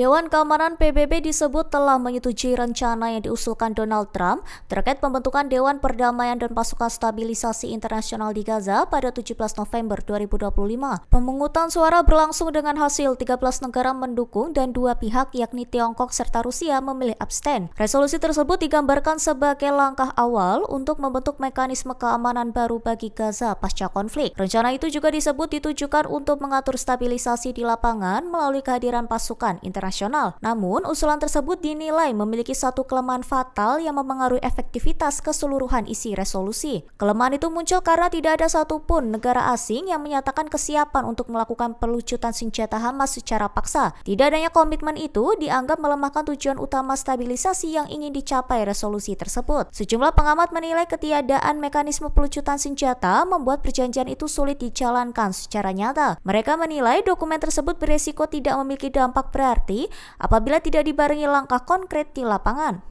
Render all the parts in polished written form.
Dewan Keamanan PBB disebut telah menyetujui rencana yang diusulkan Donald Trump terkait pembentukan Dewan Perdamaian dan Pasukan Stabilisasi Internasional di Gaza pada 17 November 2025. Pemungutan suara berlangsung dengan hasil 13 negara mendukung dan 2 pihak yakni Tiongkok serta Rusia memilih abstain. Resolusi tersebut digambarkan sebagai langkah awal untuk membentuk mekanisme keamanan baru bagi Gaza pasca konflik. Rencana itu juga disebut ditujukan untuk mengatur stabilisasi di lapangan melalui kehadiran pasukan internasional. Namun, usulan tersebut dinilai memiliki satu kelemahan fatal yang memengaruhi efektivitas keseluruhan isi resolusi. Kelemahan itu muncul karena tidak ada satupun negara asing yang menyatakan kesiapan untuk melakukan pelucutan senjata Hamas secara paksa. Tidak adanya komitmen itu dianggap melemahkan tujuan utama stabilisasi yang ingin dicapai resolusi tersebut. Sejumlah pengamat menilai ketiadaan mekanisme pelucutan senjata membuat perjanjian itu sulit dijalankan secara nyata. Mereka menilai dokumen tersebut beresiko tidak memiliki dampak berarti apabila tidak dibarengi langkah konkret di lapangan.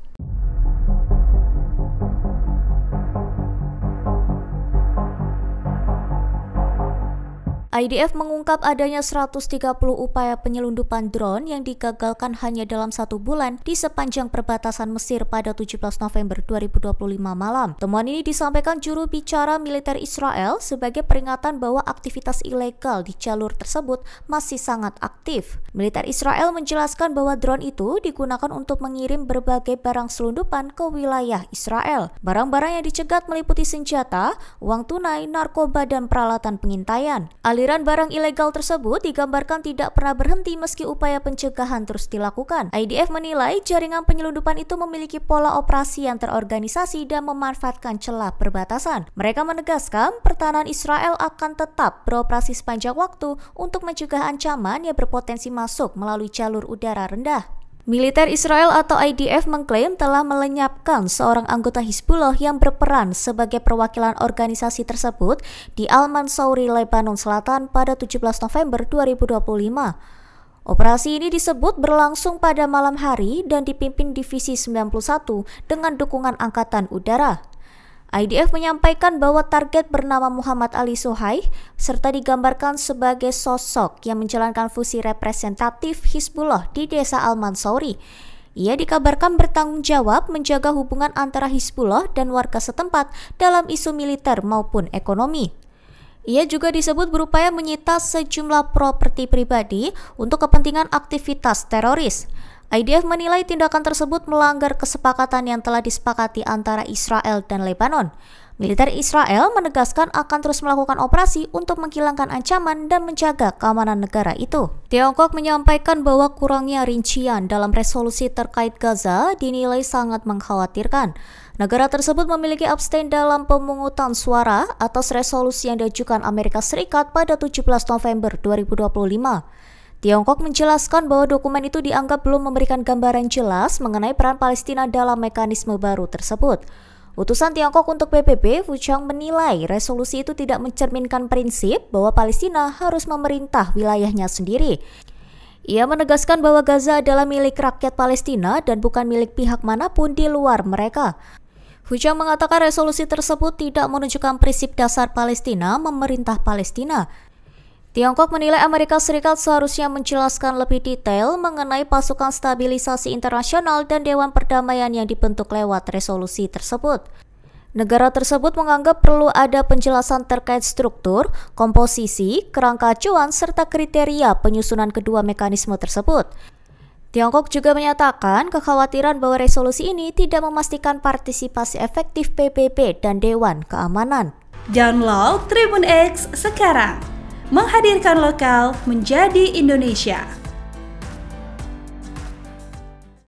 IDF mengungkap adanya 130 upaya penyelundupan drone yang digagalkan hanya dalam 1 bulan di sepanjang perbatasan Mesir pada 17 November 2025 malam. Temuan ini disampaikan juru bicara militer Israel sebagai peringatan bahwa aktivitas ilegal di jalur tersebut masih sangat aktif. Militer Israel menjelaskan bahwa drone itu digunakan untuk mengirim berbagai barang selundupan ke wilayah Israel. Barang-barang yang dicegat meliputi senjata, uang tunai, narkoba, dan peralatan pengintaian. Aliran barang ilegal tersebut digambarkan tidak pernah berhenti meski upaya pencegahan terus dilakukan. IDF menilai jaringan penyelundupan itu memiliki pola operasi yang terorganisasi dan memanfaatkan celah perbatasan. Mereka menegaskan pertahanan Israel akan tetap beroperasi sepanjang waktu untuk mencegah ancaman yang berpotensi masuk melalui jalur udara rendah. Militer Israel atau IDF mengklaim telah melenyapkan seorang anggota Hizbullah yang berperan sebagai perwakilan organisasi tersebut di Al-Mansouri, Lebanon Selatan pada 17 November 2025. Operasi ini disebut berlangsung pada malam hari dan dipimpin Divisi 91 dengan dukungan Angkatan Udara. IDF menyampaikan bahwa target bernama Muhammad Ali Sohaih serta digambarkan sebagai sosok yang menjalankan fungsi representatif Hizbullah di desa Al-Mansouri. Ia dikabarkan bertanggung jawab menjaga hubungan antara Hizbullah dan warga setempat dalam isu militer maupun ekonomi. Ia juga disebut berupaya menyita sejumlah properti pribadi untuk kepentingan aktivitas teroris. IDF menilai tindakan tersebut melanggar kesepakatan yang telah disepakati antara Israel dan Lebanon. Militer Israel menegaskan akan terus melakukan operasi untuk menghilangkan ancaman dan menjaga keamanan negara itu. Tiongkok menyampaikan bahwa kurangnya rincian dalam resolusi terkait Gaza dinilai sangat mengkhawatirkan. Negara tersebut memiliki abstain dalam pemungutan suara atas resolusi yang diajukan Amerika Serikat pada 17 November 2025. Tiongkok menjelaskan bahwa dokumen itu dianggap belum memberikan gambaran jelas mengenai peran Palestina dalam mekanisme baru tersebut. Utusan Tiongkok untuk PBB, Fu Chang, menilai resolusi itu tidak mencerminkan prinsip bahwa Palestina harus memerintah wilayahnya sendiri. Ia menegaskan bahwa Gaza adalah milik rakyat Palestina dan bukan milik pihak manapun di luar mereka. Fu Chang mengatakan resolusi tersebut tidak menunjukkan prinsip dasar Palestina memerintah Palestina. Tiongkok menilai Amerika Serikat seharusnya menjelaskan lebih detail mengenai pasukan stabilisasi internasional dan Dewan Perdamaian yang dibentuk lewat resolusi tersebut. Negara tersebut menganggap perlu ada penjelasan terkait struktur, komposisi, kerangka acuan, serta kriteria penyusunan kedua mekanisme tersebut. Tiongkok juga menyatakan kekhawatiran bahwa resolusi ini tidak memastikan partisipasi efektif PBB dan Dewan Keamanan. Download Tribun X sekarang. Menghadirkan lokal menjadi Indonesia.